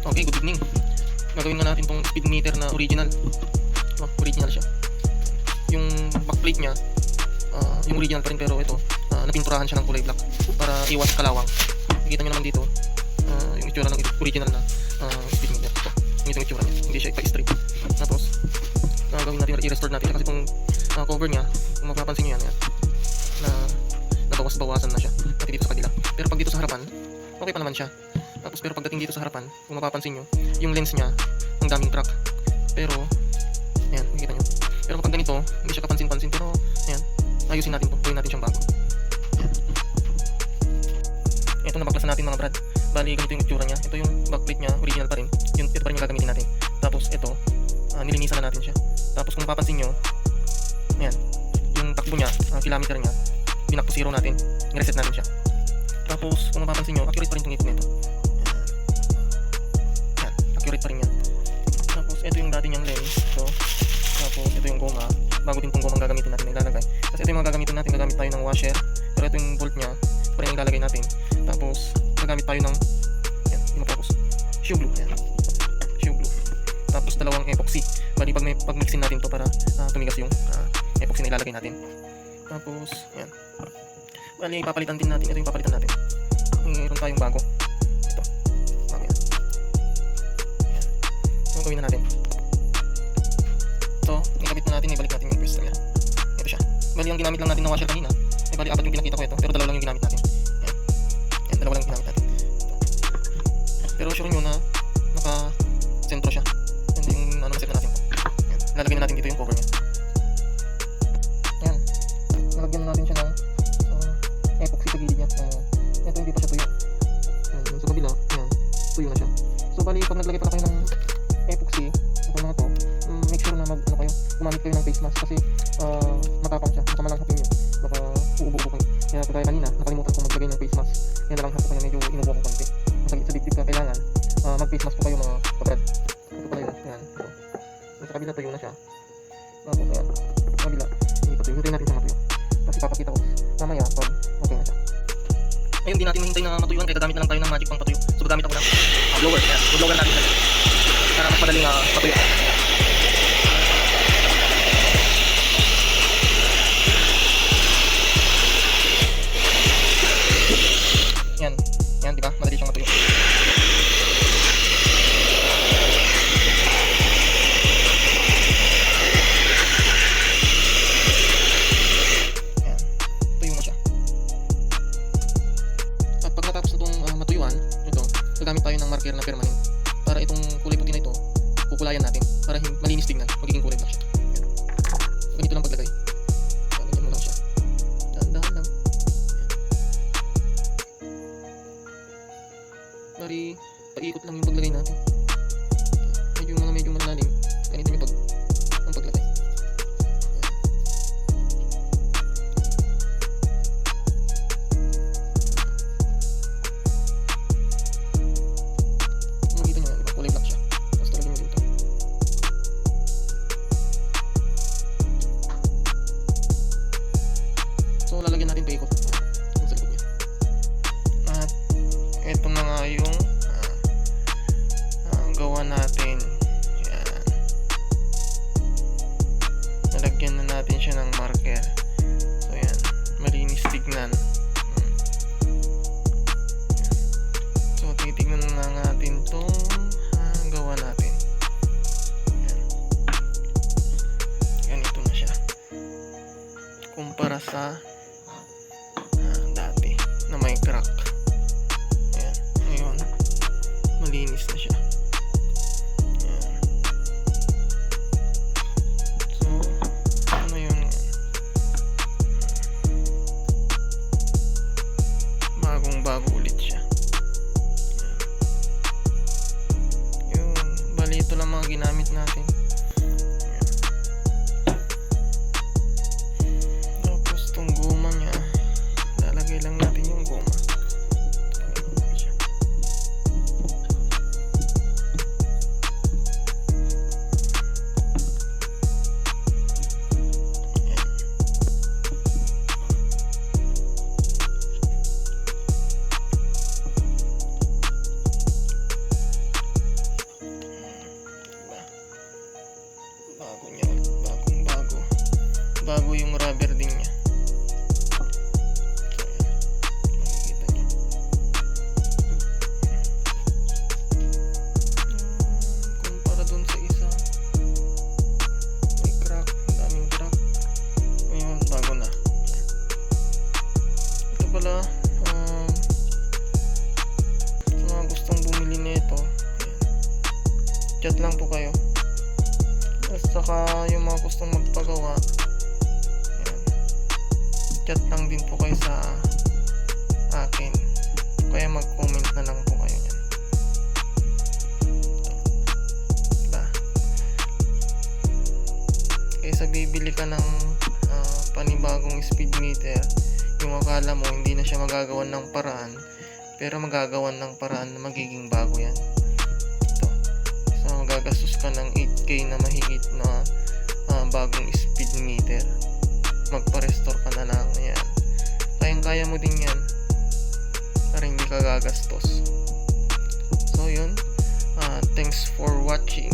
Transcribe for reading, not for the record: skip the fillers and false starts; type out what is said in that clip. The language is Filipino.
Okay, good evening. Gagawin na natin tong speed meter na original. Original siya. Yung backplate niya, yung original pa rin, pero ito, napinturahan siya ng kulay black para iwas kalawang. Nakita nyo naman dito, yung itsura ng original na speed meter. Ito yung itsura niya, hindi siya ipa-straight. Tapos, gagawin natin, i-restore natin kasi itong cover niya, kung mapapansin nyo yan, na nabawas-bawasan na siya pati dito sa kabila. Pero pag dito sa harapan, okay pa naman siya. Tapos pero pagdating dito sa harapan, kung mapapansin nyo, yung lens niya, ang daming crack. Pero, ayan, nakikita nyo. Pero kapag ganito, hindi siya kapansin-pansin. Pero, ayan, ayusin natin to. Gawin natin siyang bago. Ito, nabaklasan natin mga brad. Bali, ganito yung itsura niya. Ito yung backplate niya, original pa rin. Ito pa rin yung gagamitin natin. Tapos, ito, nilinisan na natin siya. Tapos, kung mapapansin nyo, ayan, yung takbo niya, kilometer niya, back to zero natin. I-reset natin siya. Tapos, kung mapapansin nyo, accurate pa rin itong ipon nito. Ayan, accurate pa rin yan. Tapos, ito yung dati niyang lens. So, tapos, ito yung goma. Bago din itong gomang gagamitin natin na ilalagay. Kasi ito yung mga gagamitin natin. Gagamit tayo ng washer. Pero ito yung bolt niya. Pa rin yung ilalagay natin. Tapos, gagamit tayo ng, ayan, hindi mapapos. Shoe glue. Ayan. Shoe glue. Tapos, dalawang epoxy. Bali, pag-mixin natin to para tumigas yung epoxy na ilalagay natin. Tapos, ayan. Bali, papalitan din natin. Ito yung papalitan natin. Mayroon tayong bago. Ito. Mamaya. Ayan. So, gawin na natin. Ito, ikabit na natin. Ibalik natin yung pwesto niya. Ito siya. Bali, ang ginamit lang natin na washer kanina. Bali, 4 yung pinakita ko ito. Pero dalawa lang yung ginamit natin. Ayan. Ayan, dalawa lang yung ginamit natin. Ito. Pero sure nyo na naka-sentro siya. Hindi yung maset na natin ito. Ayan. Lalagyan na natin dito yung cover niya. Ayan. Nalagyan na natin siya ng epoxy sa gilid niya. Ito hindi pa siya tuyo. Ayan, sa kabila, ayan, tuyo na siya. So bali, pag naglagay pala kayo ng epoxy, ito mga to, make sure na gumamit kayo ng face mask kasi matapang siya, makamalangkap yun. Baka uubo-ubo kayo. Kaya kagaya kanina, nakalimutan ko maglagay ng face mask. Kaya nalanghap ko kaya medyo inubo ko konti. Masakit sa dibdib ka, kailangan mag-face mask po kayo mga kabrad. Ito pala yun, ayan. Sa kabila tuyo na siya. Tapos ayan, sa kabila, hindi pa tuyo. Hintayin natin siya matuyo. Kasi papakita ko mamaya pag okay na siya. Ayun, di natin mahintay na matuyuan kaya gagamit na lang tayo ng magic pang patuyo. So gagamit ako ng blower. Ayan, blower natin kasi para mas madaling patuyo. Yan, yan, diba? Madali siyang matuyo. Gagamit tayo ng marker na permanent para itong kulay puti na ito kukulayan natin para malinis tingnan, magiging kulay black siya. Ayan. So, ganito lang paglagay. Ganyan mo lang siya, dahan-dahan lang. Bari paikot lang yung paglagay natin. Medyo malalim. Ganito yung paglagay. Kulay black siya. Tapos talagang mo dito. So lalagyan natin paikot sa likod niya. At ito na nga yung gawa natin. Yan. Nalagyan na natin siya ng marker. So yan, malinis tignan. So titignan na natin to gawa natin. Ayan. Ganito na siya kumpara sa dati na may crack. Ayan. Ngayon malinis na siya. Ayan. So ano yun, bagong bago ulit siya. Ito lang mga ginamit natin. Tapos itong goma nya, lalagay lang natin yung goma. bago yung rubber din niya. Makikita niyo. Kumpara dun sa isa, may crack, daming crack. Ngayon, bago na. Ito pala, sa mga gustong bumili nito, chat lang po kayo. At saka yung mga gustong magpagawa, ayan, chat lang din po kayo sa akin, kaya mag-comment na lang po kayo yan. Diba? Kaysa bibili ka ng panibagong speed meter, yung akala mo hindi na siya magagawan ng paraan, pero magagawan ng paraan na magiging bago yan. Magagastos ka ng 8K na mahigit na bagong speed meter, magpa-restore ka na lang yan. Kayang-kaya mo din yan para hindi ka gagastos. So yun, thanks for watching.